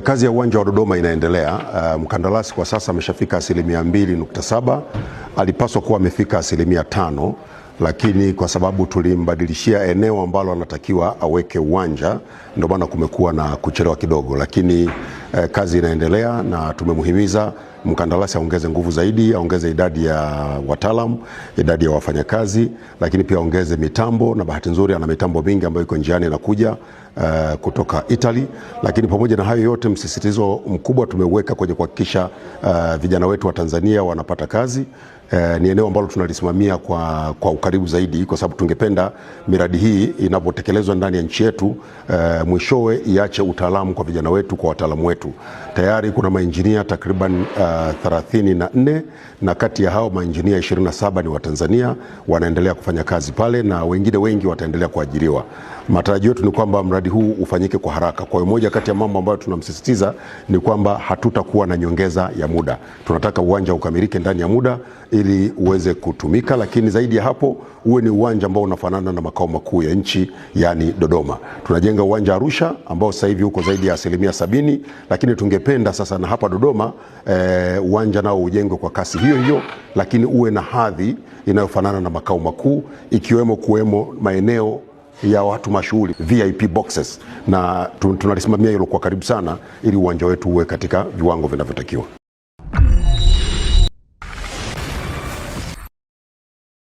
Kazi ya uwanja wa Dodoma inaendelea. Mkandarasi kwa sasa ameshafika 2.7%. Alipaswa kuwa amefika 5%, lakini kwa sababu tulimbadilishia eneo ambalo anatakiwa aweke uwanja, ndio maana kumekuwa na kuchelewa kidogo, lakini kazi inaendelea na tumemhimiza mkandarasi aongeze nguvu zaidi, aongeze idadi ya wataalamu, idadi ya wafanyakazi, lakini pia aongeze mitambo, na bahati nzuri ana mitambo mingi ambayo iko njiani inakuja kutoka Italy. Lakini pamoja na hayo yote, msisitizo mkubwa tumeuweka kwenye kuhakikisha vijana wetu wa Tanzania wanapata kazi. Ni eneo ambalo tunalisimamia kwa ukaribu zaidi, kwa sababu tungependa miradi hii inapotekelezwa ndani ya nchi yetu mwishowe iache utaalamu kwa vijana wetu, kwa wataalamu wetu. Tayari kuna mainjinia takriban 34, na kati ya hao mainjinia 27 ni wa Tanzania, wanaendelea kufanya kazi pale na wengine wengi wataendelea kuajiriwa. Matarajio yetu ni kwamba mradi huu ufanyike kwa haraka. Kwa hiyo moja kati ya mambo ambayo tunamsisitiza ni kwamba hatutakuwa na nyongeza ya muda. Tunataka uwanja ukamilike ndani ya muda ili uweze kutumika, lakini zaidi ya hapo uwe ni uwanja ambao unafanana na makao makuu ya nchi, yani Dodoma. Tunajenga uwanja Arusha ambao sasa hivi uko zaidi ya 70%, lakini tungependa sasa na hapa Dodoma uwanja nao ujengwe kwa kasi hiyo hiyo, lakini uwe na hadhi inayofanana na makao makuu, ikiwemo kuwemo maeneo ya watu mashuhuri, VIP boxes, na tunalisimamia hilo kwa karibu sana ili uwanja wetu uwe katika viwango vinavyotakiwa.